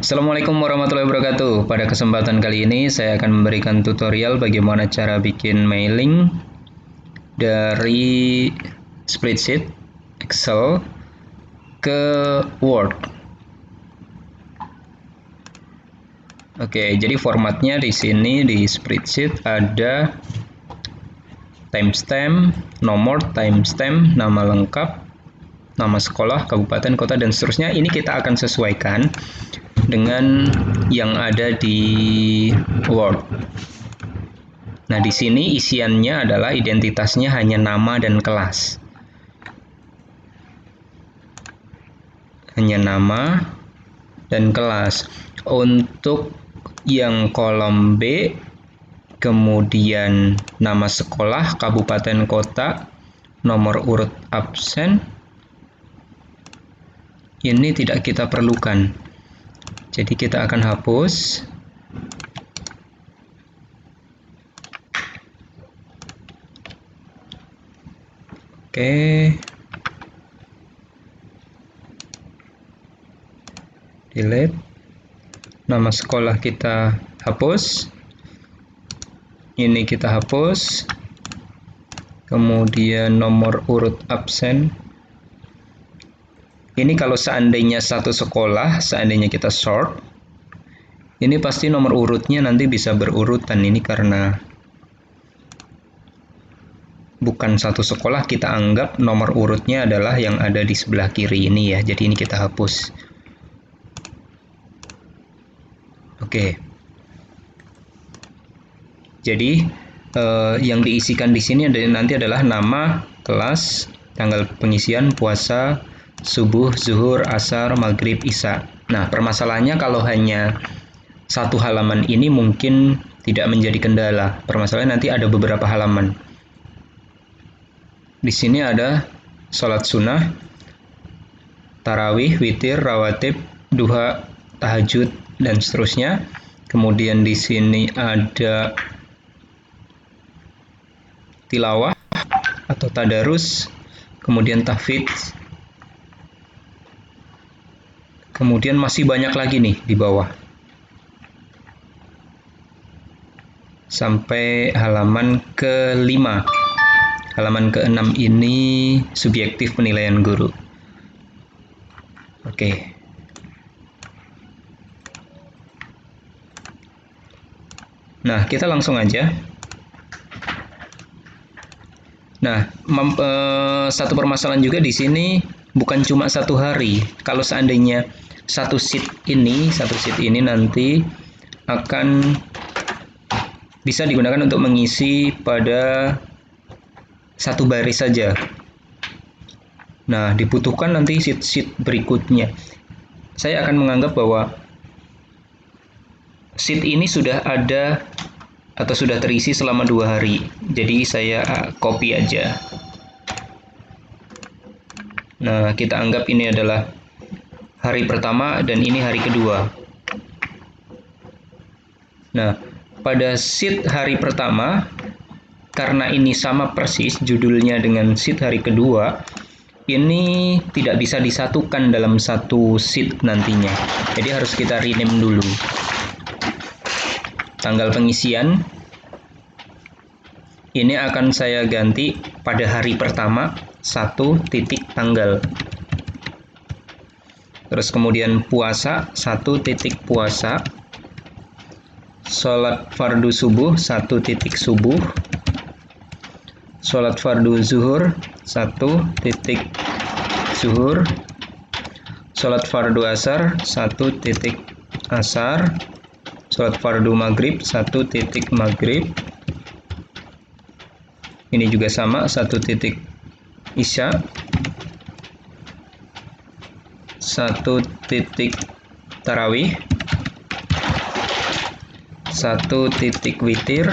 Assalamualaikum warahmatullahi wabarakatuh. Pada kesempatan kali ini saya akan memberikan tutorial bagaimana cara bikin mailing dari spreadsheet Excel ke Word. Oke, jadi formatnya di sini di spreadsheet ada timestamp, nomor timestamp, nama lengkap, nama sekolah, kabupaten, kota, dan seterusnya. Ini kita akan sesuaikan dengan yang ada di Word. Nah, di sini isiannya adalah identitasnya hanya nama dan kelas. Hanya nama dan kelas. Untuk yang kolom B, kemudian nama sekolah, kabupaten, kota, nomor urut absen, ini tidak kita perlukan. Jadi kita akan hapus. Oke. Delete. Nama sekolah kita hapus. Ini kita hapus. Kemudian nomor urut absen. Ini kalau seandainya satu sekolah, seandainya kita sort, ini pasti nomor urutnya nanti bisa berurutan. Ini karena bukan satu sekolah, kita anggap nomor urutnya adalah yang ada di sebelah kiri ini ya. Jadi ini kita hapus. Oke. Jadi yang diisikan di sini nanti adalah nama, kelas, tanggal pengisian, puasa, subuh, zuhur, asar, maghrib, isya. Nah, permasalahannya kalau hanya satu halaman ini mungkin tidak menjadi kendala. Permasalahannya nanti ada beberapa halaman. Di sini ada sholat sunnah, tarawih, witir, rawatib, duha, tahajud, dan seterusnya. Kemudian di sini ada tilawah atau tadarus, kemudian tahfidz, kemudian masih banyak lagi nih di bawah sampai halaman ke-5. Halaman ke-6 ini subjektif penilaian guru. Oke. Nah, kita langsung aja. Nah, satu permasalahan juga di sini bukan cuma satu hari. Kalau seandainya satu sheet ini nanti akan bisa digunakan untuk mengisi pada satu baris saja. Nah, dibutuhkan nanti sheet-sheet berikutnya. Saya akan menganggap bahwa sheet ini sudah ada atau sudah terisi selama 2 hari. Jadi saya copy aja. Nah, kita anggap ini adalah hari pertama dan ini hari kedua. Nah, pada sheet hari pertama, karena ini sama persis judulnya dengan sheet hari kedua, ini tidak bisa disatukan dalam satu sheet nantinya. Jadi harus kita rename dulu. Tanggal pengisian ini akan saya ganti pada hari pertama 1 titik tanggal. Terus kemudian puasa 1 titik puasa. Sholat fardu subuh 1 titik subuh. Sholat fardu zuhur 1 titik zuhur. Sholat fardu asar 1 titik asar. Sholat fardu maghrib 1 titik maghrib. Ini juga sama 1 titik isya. 1 titik tarawih. 1 titik witir.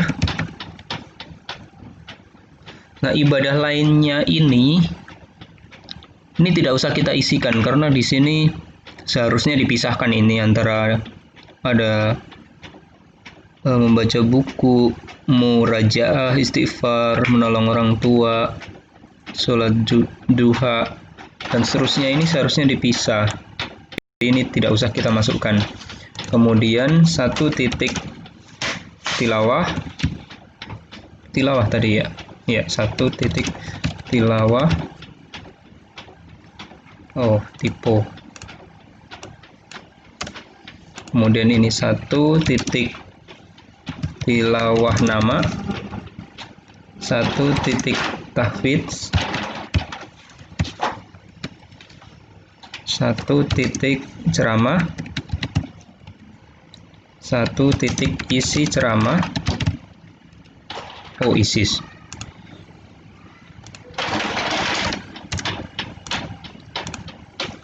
Nah, ibadah lainnya ini tidak usah kita isikan karena di sini seharusnya dipisahkan ini antara ada membaca buku, murajaah, istighfar, menolong orang tua, sholat duha, dan seterusnya. Ini seharusnya dipisah. Ini tidak usah kita masukkan. kemudian 1 titik tilawah tadi ya. Ya, 1 titik tilawah. Oh, typo. Kemudian ini 1 titik tilawah nama, 1 titik tahfidz, 1 titik ceramah, 1 titik isi ceramah. Oh, ISIS.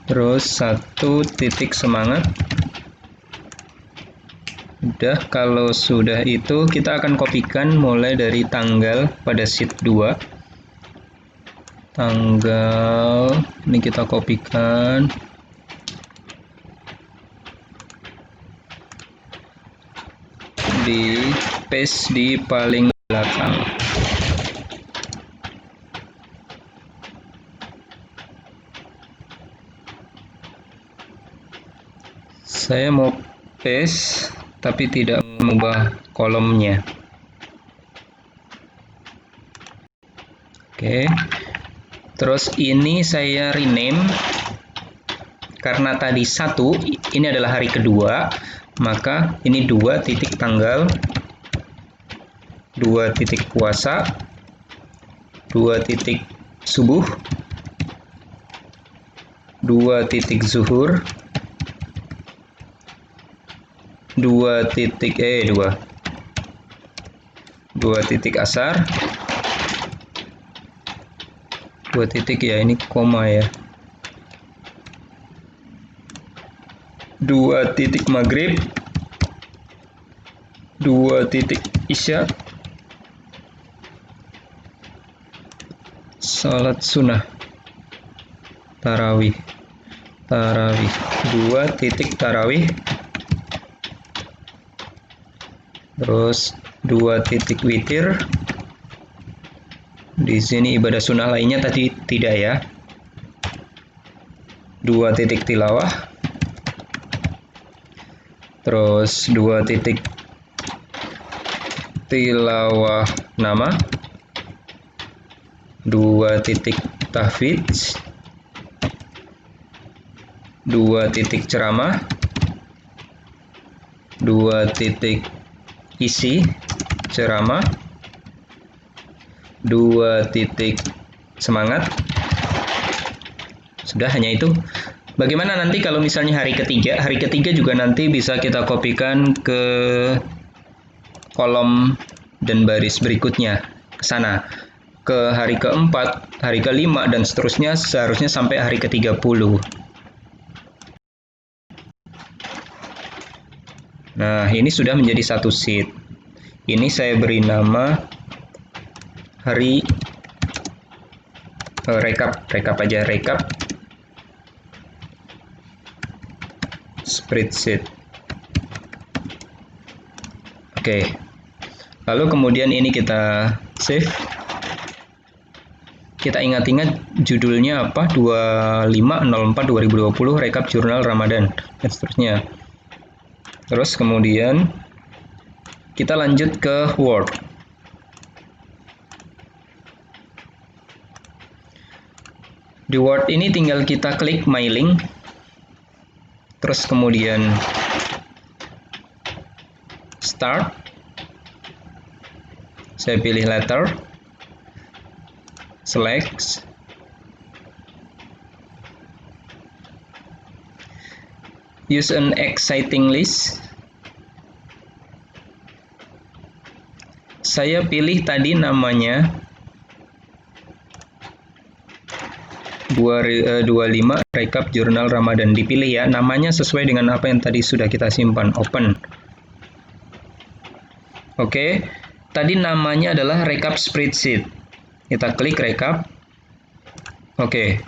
Terus 1 titik semangat. Udah, kalau sudah itu kita akan kopikan mulai dari tanggal pada sheet 2. Tanggal ini kita kopikan. Di paste di paling belakang. Saya mau paste tapi tidak mengubah kolomnya. Oke. Terus ini saya rename karena tadi 1, ini adalah hari kedua, maka ini 2 titik tanggal, 2 titik puasa, 2 titik subuh, 2 titik zuhur, 2 titik 2 titik asar, 2 titik ya, ini koma ya, 2 titik maghrib, 2 titik isya, salat sunnah, tarawih, 2 titik tarawih, terus 2 titik witir. Di sini ibadah sunnah lainnya tadi tidak ya. 2 titik tilawah, terus 2 titik tilawah nama, 2 titik tahfidz, 2 titik ceramah, 2 titik isi ceramah, 2 titik semangat. Sudah, hanya itu. Bagaimana nanti kalau misalnya hari ketiga? Hari ketiga juga nanti bisa kita kopikan ke kolom dan baris berikutnya ke sana. Ke hari keempat, hari kelima, dan seterusnya seharusnya sampai hari ke-30. Nah, ini sudah menjadi 1 sheet. Ini saya beri nama hari rekap aja, rekap spreadsheet. Oke. Lalu kemudian ini kita save. Kita ingat-ingat judulnya apa? 25/04/2020 rekap jurnal Ramadan dan seterusnya. Terus kemudian kita lanjut ke Word. Di Word ini tinggal kita klik My Link. Terus kemudian Start. Saya pilih letter. Select. Use an exciting list. Saya pilih tadi namanya 25 rekap jurnal Ramadan. Dipilih ya, namanya sesuai dengan apa yang tadi sudah kita simpan. Open. Oke, tadi namanya adalah rekap spreadsheet. Kita klik rekap. Oke.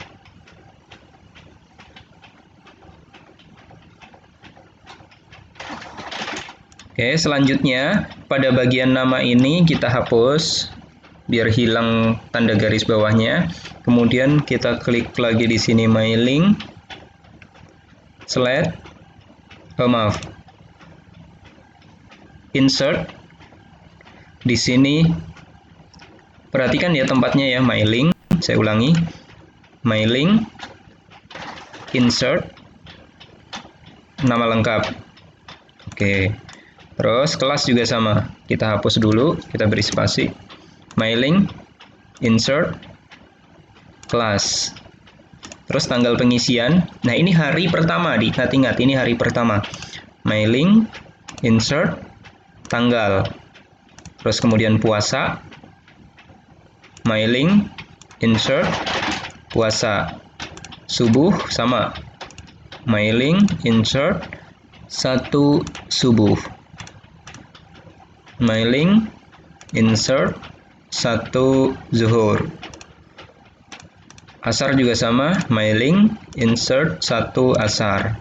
Oke, selanjutnya pada bagian nama ini kita hapus biar hilang tanda garis bawahnya. Kemudian kita klik lagi di sini My Link. Select. Oh, maaf. insert. Di sini perhatikan ya tempatnya ya, mailing. Saya ulangi, mailing, insert, nama lengkap. Oke. Terus kelas juga sama. Kita hapus dulu, kita beri spasi. Mailing, insert, kelas. Terus tanggal pengisian. Nah, ini hari pertama, diingat-ingat ini hari pertama. Mailing, insert, tanggal. Terus kemudian puasa. Mailing, insert, puasa. Subuh sama. Mailing, insert, 1 subuh. Mailing, insert, 1 zuhur. Asar juga sama, mailing, insert, 1 asar.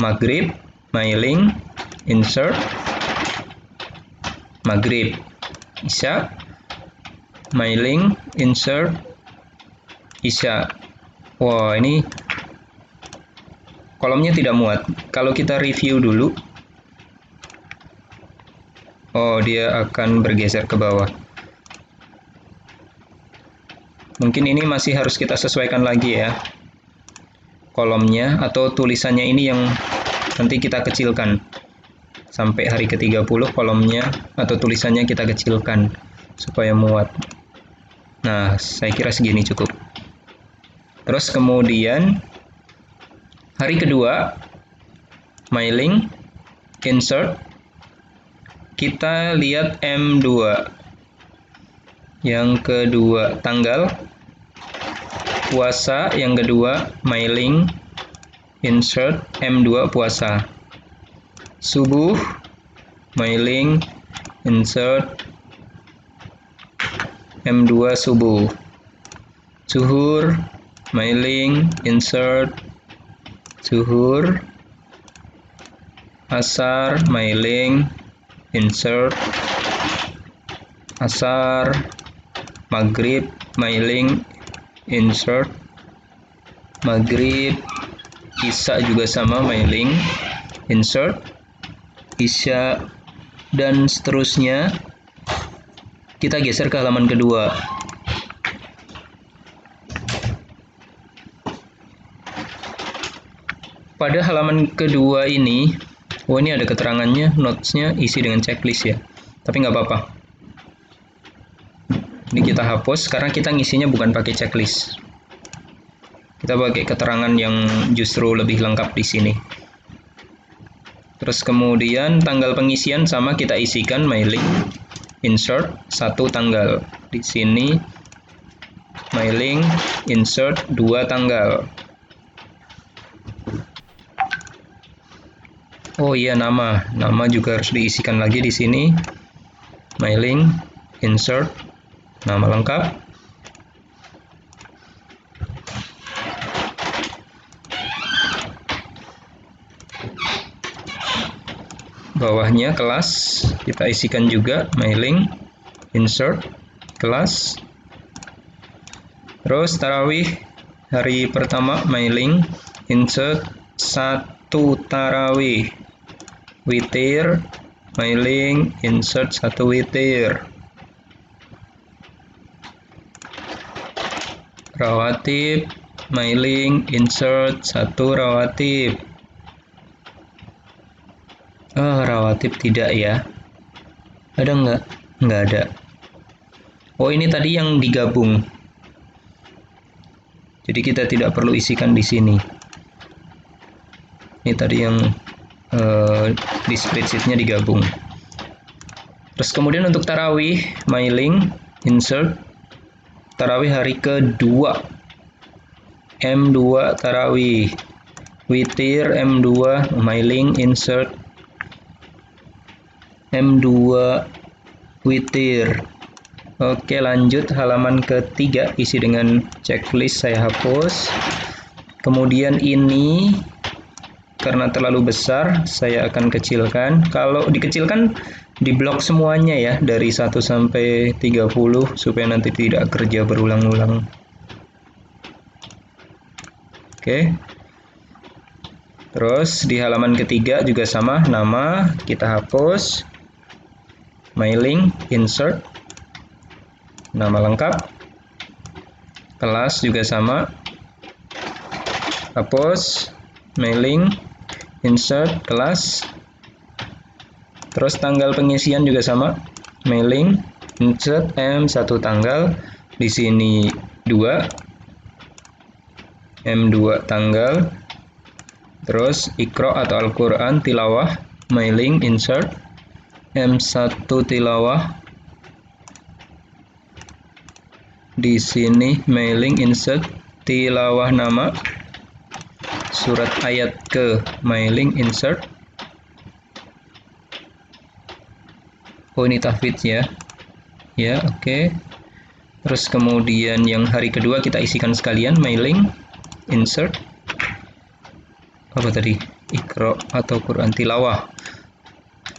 Maghrib, mailing, insert, maghrib. Isya, mailing, insert, isya. Wah, ini kolomnya tidak muat. Kalau kita review dulu, oh, dia akan bergeser ke bawah. Mungkin ini masih harus kita sesuaikan lagi ya, kolomnya atau tulisannya ini yang nanti kita kecilkan. Sampai hari ke-30 kolomnya atau tulisannya kita kecilkan supaya muat. Nah, saya kira segini cukup. Terus kemudian hari kedua, mailing, insert, kita lihat M2. Yang kedua, tanggal, puasa, yang kedua, mailing, insert, M2 puasa. Subuh, mailing, insert, M2 subuh. Zuhur, mailing, insert, zuhur. Asar, mailing, insert, asar. Maghrib, mailing, insert, maghrib. Isya juga sama, mailing, insert, isya, dan seterusnya. Kita geser ke halaman kedua. Pada halaman kedua ini, oh, ini ada keterangannya, notes-nya isi dengan checklist ya. Tapi nggak apa-apa. Ini kita hapus karena kita ngisinya bukan pakai checklist. Kita pakai keterangan yang justru lebih lengkap di sini. Terus kemudian tanggal pengisian sama kita isikan, mailing, insert, 1 tanggal. Di sini mailing, insert, 2 tanggal. Oh iya, nama juga harus diisikan lagi di sini. Mailing, insert, nama lengkap. Bawahnya kelas, kita isikan juga, mailing, insert, kelas. Terus tarawih hari pertama, mailing, insert, 1 tarawih. Witir, mailing, insert, 1 witir. Rawatib, mailing, insert, 1 rawatib. Oh, rawatib tidak ya. Ada nggak? Nggak ada. Oh, ini tadi yang digabung. Jadi kita tidak perlu isikan di sini. Ini tadi yang di spreadsheet-nya digabung. Terus kemudian untuk tarawih, mailing, insert, tarawih hari kedua, M2 tarawih. Witir, M2, mailing, insert, M2 witir. Oke, lanjut halaman ketiga, isi dengan checklist, saya hapus. Kemudian ini karena terlalu besar, saya akan kecilkan. Kalau dikecilkan, diblok semuanya ya, dari 1 sampai 30, supaya nanti tidak kerja berulang-ulang. Oke. Terus di halaman ketiga juga sama, nama, kita hapus. mailing, insert, nama lengkap, kelas juga sama, hapus, mailing, insert, kelas, terus tanggal pengisian juga sama, mailing, insert, M1 tanggal, di sini 2, M2 tanggal, terus Iqra atau Al-Quran tilawah, mailing, insert, M1 tilawah, di sini mailing, insert, tilawah nama, surat ayat ke, mailing, insert. Oh, ini tahfidz ya. Ya, oke. Terus kemudian yang hari kedua kita isikan sekalian, mailing, insert, apa tadi, Iqra atau Quran tilawah,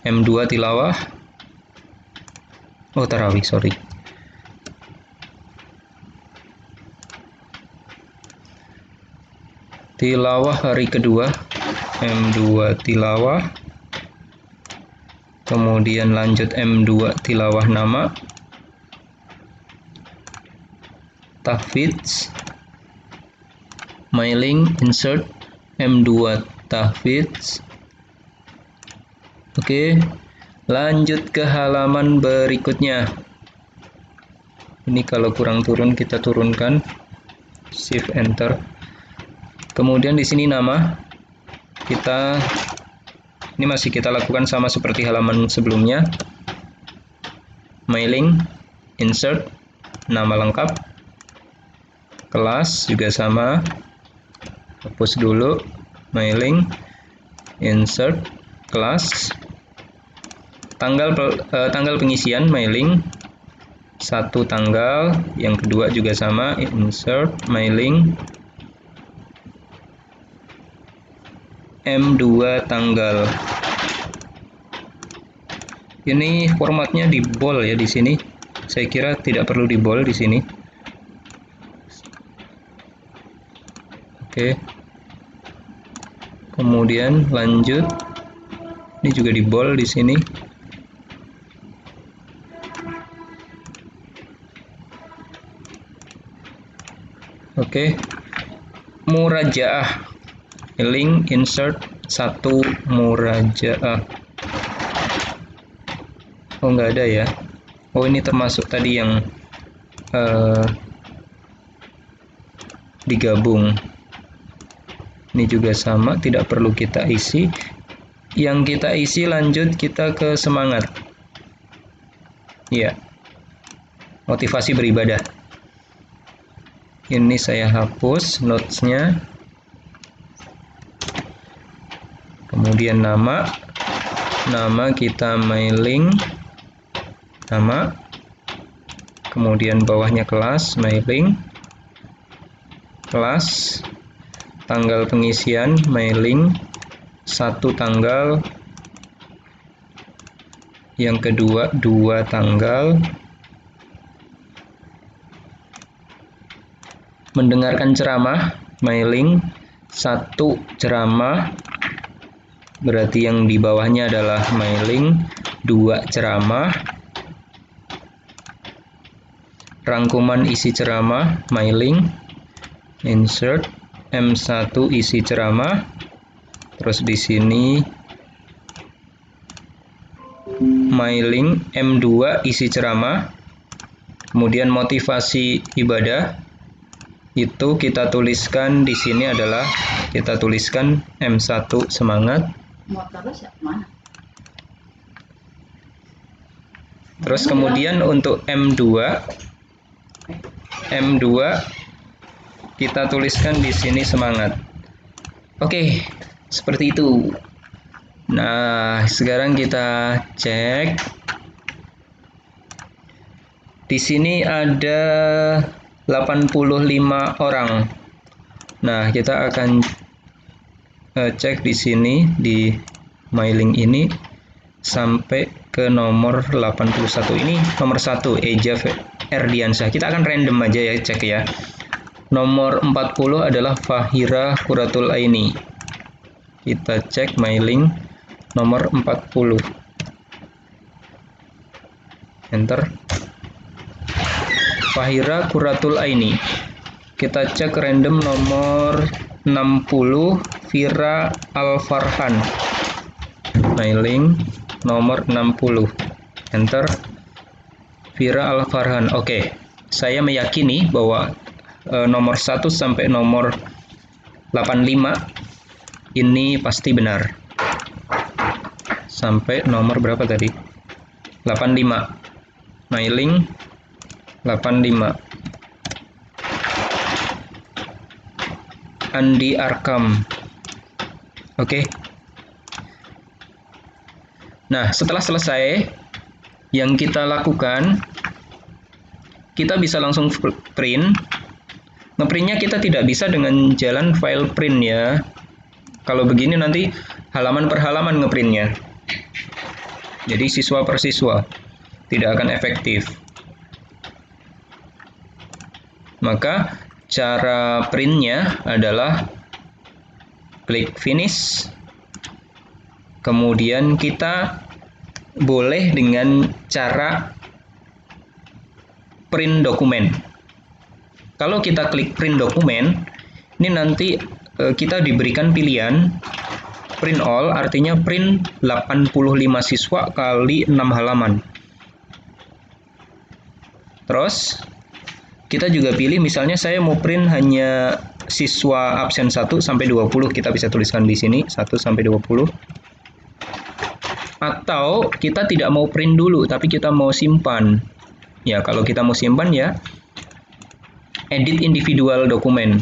M2 tilawah, oh tarawih, sorry, tilawah hari kedua, M2 tilawah, kemudian lanjut M2 tilawah nama, tahfidz, mailing, insert, M2 tahfidz. Oke, lanjut ke halaman berikutnya. Ini kalau kurang turun kita turunkan, shift enter. Kemudian di sini nama kita, ini masih kita lakukan sama seperti halaman sebelumnya, mailing, insert, nama lengkap, kelas juga sama, hapus dulu, mailing, insert, kelas, tanggal pengisian, mailing, 1 tanggal, yang kedua juga sama, insert, mailing, M2 tanggal. Ini formatnya di bold ya di sini. Saya kira tidak perlu di bold di sini. Oke. Kemudian lanjut. Ini juga di bold di sini. Oke. Murajaah. Link, insert, 1 murajaah. Oh, nggak ada ya. Oh, ini termasuk tadi yang digabung. Ini juga sama, tidak perlu kita isi. Yang kita isi lanjut kita ke semangat. Ya. Motivasi beribadah. Ini saya hapus notes-nya. Kemudian nama kita mailing, nama, kemudian bawahnya kelas, mailing, kelas, tanggal pengisian, mailing, 1 tanggal, yang kedua 2 tanggal, mendengarkan ceramah, mailing, 1 ceramah, berarti yang di bawahnya adalah mailing, 2 ceramah, rangkuman isi ceramah, mailing, insert, M1 isi ceramah, terus di sini mailing, M2 isi ceramah, kemudian motivasi ibadah, itu kita tuliskan di sini adalah kita tuliskan M1 semangat. Terus kemudian untuk M2 kita tuliskan di sini semangat. Oke, seperti itu. Nah, sekarang kita cek. Di sini ada 85 orang. Nah, kita akan cek di sini di mailing ini sampai ke nomor 81. Ini nomor 1 Eja Erdiansyah. Kita akan random aja ya cek ya. Nomor 40 adalah Fahira Quratul Aini. Kita cek mailing nomor 40. enter. Fahira Qurratul Aini. Kita cek random nomor 60, Vira Alfarhan. Mailing nomor 60. Enter. Vira Alfarhan. Oke. Saya meyakini bahwa nomor 1 sampai nomor 85 ini pasti benar. Sampai nomor berapa tadi? 85. Mailing 85. Andi Arkam. Oke. Nah, setelah selesai, yang kita lakukan, kita bisa langsung print. Ngeprintnya kita tidak bisa dengan jalan file print ya. Kalau begini nanti halaman per halaman ngeprintnya. Jadi siswa per siswa. Tidak akan efektif. Maka cara printnya adalah klik finish. Kemudian kita boleh dengan cara print dokumen. Kalau kita klik print dokumen, ini nanti kita diberikan pilihan print all, artinya print 85 siswa kali 6 halaman. Terus kita juga pilih, misalnya saya mau print hanya siswa absen 1 sampai 20, kita bisa tuliskan di sini 1 sampai 20. Atau kita tidak mau print dulu, tapi kita mau simpan. Ya, kalau kita mau simpan ya edit individual dokumen.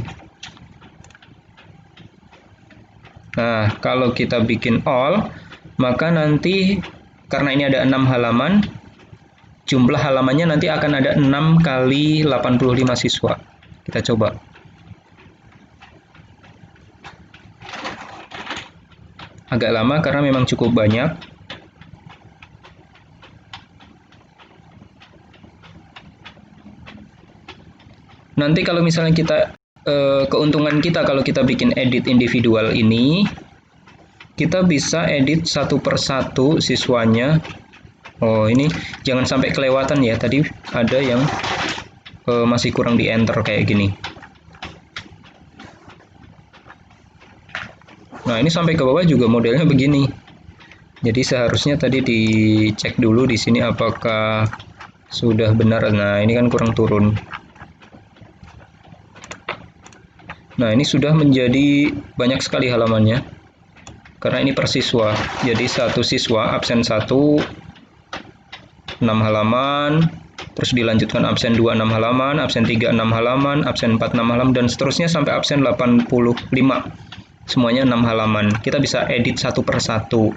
Nah, kalau kita bikin all, maka nanti karena ini ada 6 halaman, jumlah halamannya nanti akan ada 6 kali 85 siswa. Kita coba. Agak lama karena memang cukup banyak. Nanti kalau misalnya kita, keuntungan kita kalau kita bikin edit individual ini, kita bisa edit satu persatu siswanya. Oh, ini jangan sampai kelewatan ya. Tadi ada yang masih kurang di enter kayak gini. Nah, ini sampai ke bawah juga modelnya begini. Jadi seharusnya tadi dicek dulu di sini apakah sudah benar. Nah, ini kan kurang turun. Nah, ini sudah menjadi banyak sekali halamannya. Karena ini per siswa. Jadi satu siswa absen 1 6 halaman, terus dilanjutkan absen 2 6 halaman, absen 3 6 halaman, absen 4 6 halaman, dan seterusnya sampai absen 85. Semuanya 6 halaman. Kita bisa edit satu per satu.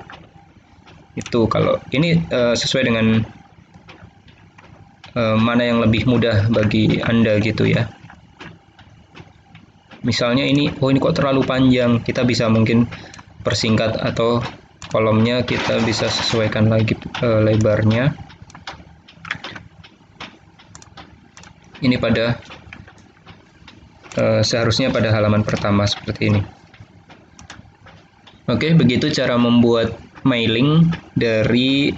Itu kalau ini sesuai dengan mana yang lebih mudah bagi Anda gitu ya. Misalnya ini, oh ini kok terlalu panjang, kita bisa mungkin persingkat atau kolomnya kita bisa sesuaikan lagi lebarnya. Ini pada seharusnya pada halaman pertama seperti ini. Oke, begitu cara membuat mailing dari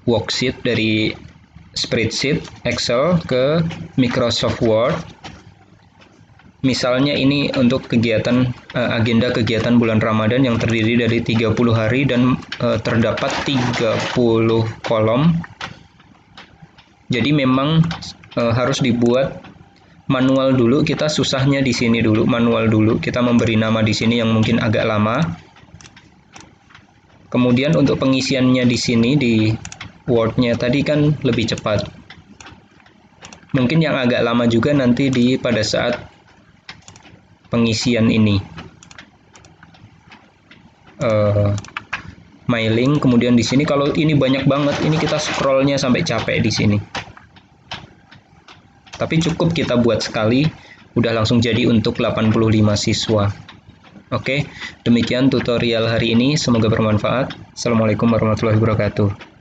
worksheet, dari spreadsheet Excel ke Microsoft Word. Misalnya ini untuk kegiatan agenda kegiatan bulan Ramadan yang terdiri dari 30 hari dan terdapat 30 kolom. Jadi memang harus dibuat manual dulu. Kita susahnya di sini dulu, manual dulu. Kita memberi nama di sini yang mungkin agak lama. Kemudian untuk pengisiannya di sini di Word-nya tadi kan lebih cepat. Mungkin yang agak lama juga nanti pada saat pengisian ini. Mailing, kemudian di sini kalau ini banyak banget, ini kita scrollnya sampai capek di sini. Tapi cukup kita buat sekali, udah langsung jadi untuk 85 siswa. Oke, demikian tutorial hari ini, semoga bermanfaat. Assalamualaikum warahmatullahi wabarakatuh.